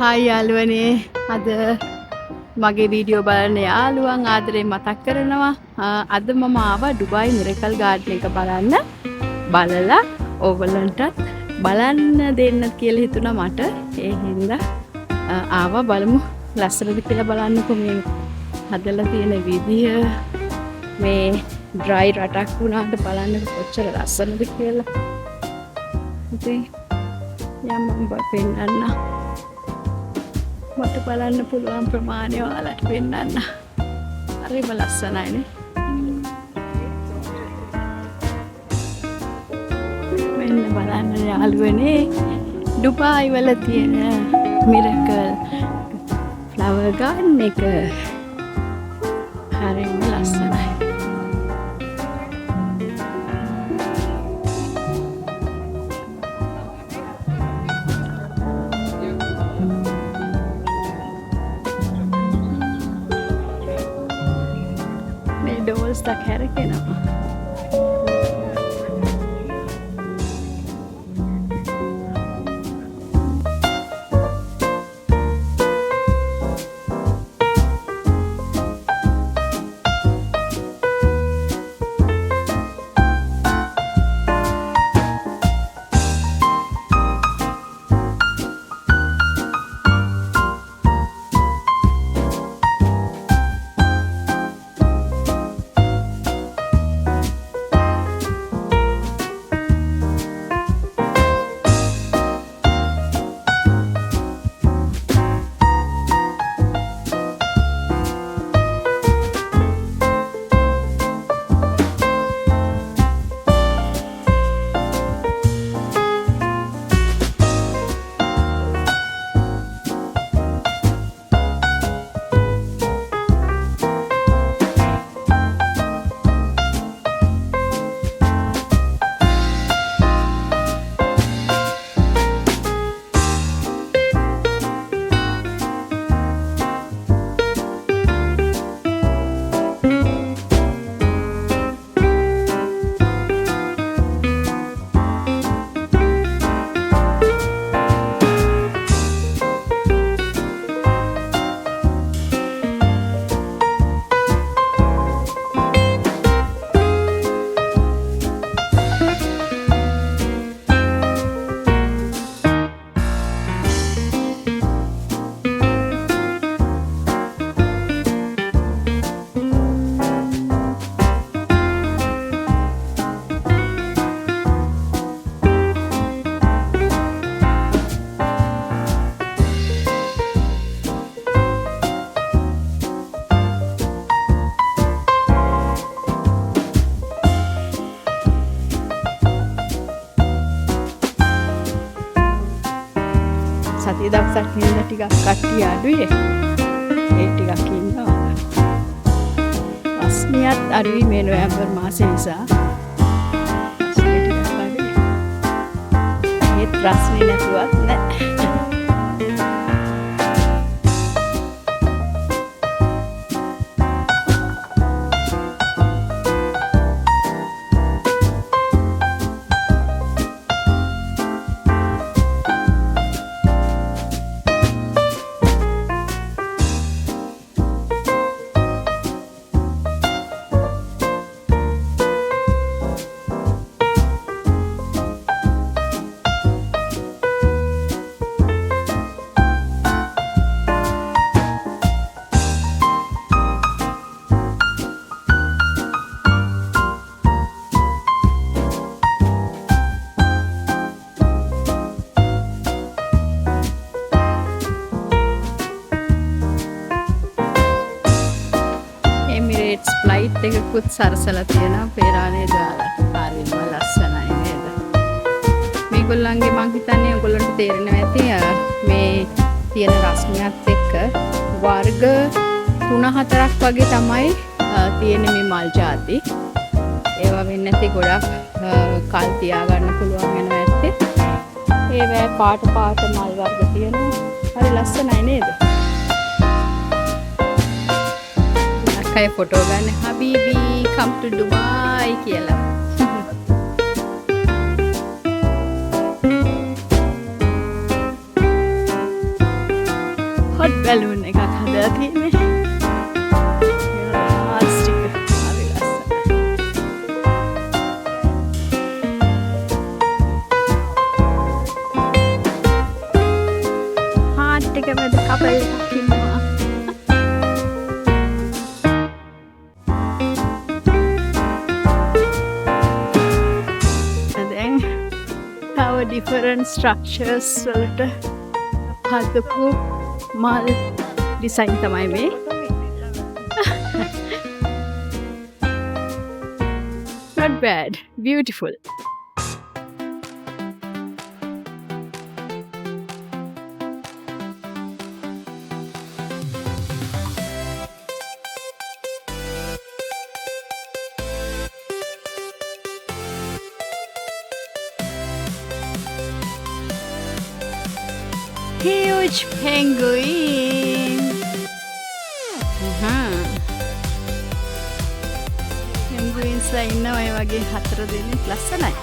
Hi යාළුවනේ අද මගේ වීඩියෝ බලන යාළුවන් ආදරේ මතක් කරනවා. අද මම ආවා ඩුබායි මිරකල් ගාඩන් එක බලලා ඕගොල්ලන්ටත් බලන්න දෙන්න කියලා හිතුණා මට. ඒ හින්දා ආවා බලමු ලස්සනද කියලා බලන්නකෝ මේ හදලා තියෙන විදිය. මේ ඩ්‍රයි රටක් වුණාට බලන්න කොච්චර ලස්සනද කියලා. ඉතින් යම් පෙන්නන්න මට බලන්න පුළුවන් ප්‍රමාණය ඔයාලට පෙන්නන්න. හරිම ලස්සනයිනේ. මෙන්න බලන්න යාළුවනේ ඩුබායි වල තියෙන මිරකල් ෆ්ලවර් ගාඩන් එක. හරිම ලස්සනයි. ඩෝල්ස් ටක් හැරකෙනවා. සතිය දවසක් ඉන්න ටිකක් කට්ටිය අඩුයි. ඒ ටිකක් ඉන්නවා. රස්නියත් අඩුයි මේ නොවැම්බර් මාසේ නිසා. රස්නිය ටිකක් අඩුයි. ඒත් රස්නිය නැතුවත් නෑ. ෆ්ලයිට් එකකුත් සරසලා තියෙනවා පේරානේ දාලා. හරිම ලස්සනයි නේද? මේගොල්ලන්ගේ මං හිතන්නේ ඔයගොල්ලන්ට තේරෙනවා ඇති මේ තියෙන රස්නියත් එක්ක වර්ග 3-4ක් වගේ තමයි තියෙන මේ මල් ಜಾති. ඒවා වෙන්නේ නැති ගොඩක් කල් තියාගන්න පුළුවන් වෙනවා ඇත්තේ. ඒවා පාට මල් වර්ග තියෙනවා. හරි ලස්සනයි නේද? කයි ෆොටෝ ගන්න හබීබි come to Dubai කියලා. බැලුන් එකක් හදලා තියෙන්නේ. ප්ලාස්ටික් හරි ලස්සනයි. හාට් එක මැද කපල් එකක් ඉන්නවා. දැන් තව ඩිෆරන්ට් ස්ට්‍රක්චර්ස් වලට හදපු මල් ඩිසයින් තමයි මේ. Not bad. Beautiful. Huge penguin. Penguins ලා ඉන්නවා ඒ වගේ 4 දෙනෙක් ලස්සනයි.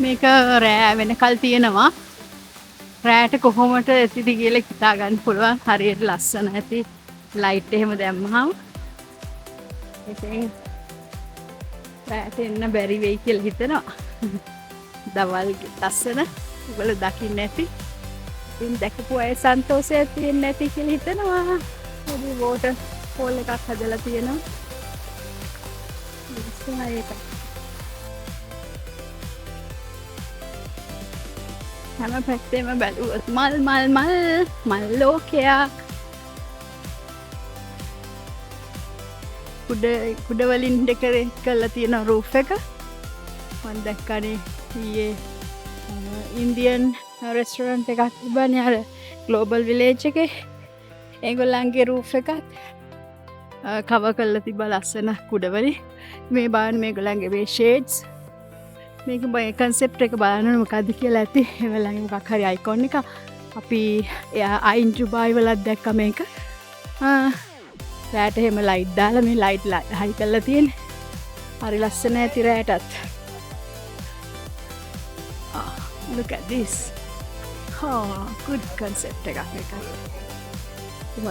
මේක රෑ වෙනකල් තියෙනවා. රෑට කොහොමද ඇතිද කියලා හිතා ගන්න පුළුවන්. හරියට ලස්සන ඇති ලයිට් එහෙම දැම්මහම. ඉතින් රෑට එන්න බැරි වෙයි කියලා හිතනවා. දවල් ලස්සන ඔයගොල්ලෝ දකින්න ඇති. ඉතින් දැකපු අය සන්තෝෂයක් තියෙන්න ඇති කියලා හිතනවා. පොඩි වෝටර් ෆෝල් එකක් හදලා තියෙනවා. ඒක හැම පැත්තෙම බැලුවොත් මල් ලෝකයක්. කුඩ වලින් ඩෙකරේට් කරලා තියෙන රූෆ් එක. මම දැක්කනේ ඊයේ ඉන්දියන් රෙස්ටොරන්ට් එකක් තිබ්බනේ අර ග්ලෝබල් විලේජ් එකේ. ඒගොල්ලන්ගේ රූෆ් එකත් කවර් කරලා තිබ්බා ලස්සන කුඩ වලින්. මේ බලන්න මේගොල්ලන්ගේ මේ ෂේඩ්ස්. මේක බය කන්සෙප්ට් එක බලන්න මොකද්ද කියලා ඇති. ඒවලගේ මොකක් හරි අයිකෝන් එක. අපි අයින් ඩුබායි වලත් දැක්ක මේක. රෑට එහෙම ලයිට් දාලා මේ ලයිට් හයි කරලා තියෙන්නේ. හරි ලස්සන ඇති රෑටත්. Look at this. Good concept එකක් මේක.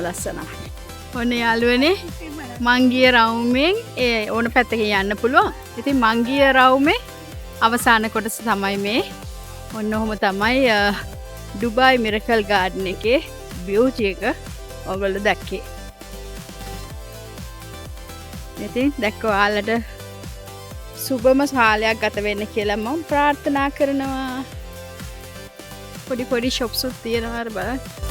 ලස්සනයි. ඔන්න යාළුවනේ මං ගිය රවුමෙන් ඕන පැත්තකින් යන්න පුළුවන්. ඉතින් මං ගිය රවුමේ අවසාන කොටස තමයි මේ. ඔන්න ඔහොම තමයි ඩුබායි මිරකල් ගාඩන් එකේ බියුටි එක ඔයගොල්ලෝ දැක්කේ. ඉතින් දැක්ක ඔයාලට සුබම කාලයක් ගත වෙන්න කියලා මම ප්‍රාර්ථනා කරනවා. පොඩි ෂොප්ස් උත් තියෙනවා බලන්න.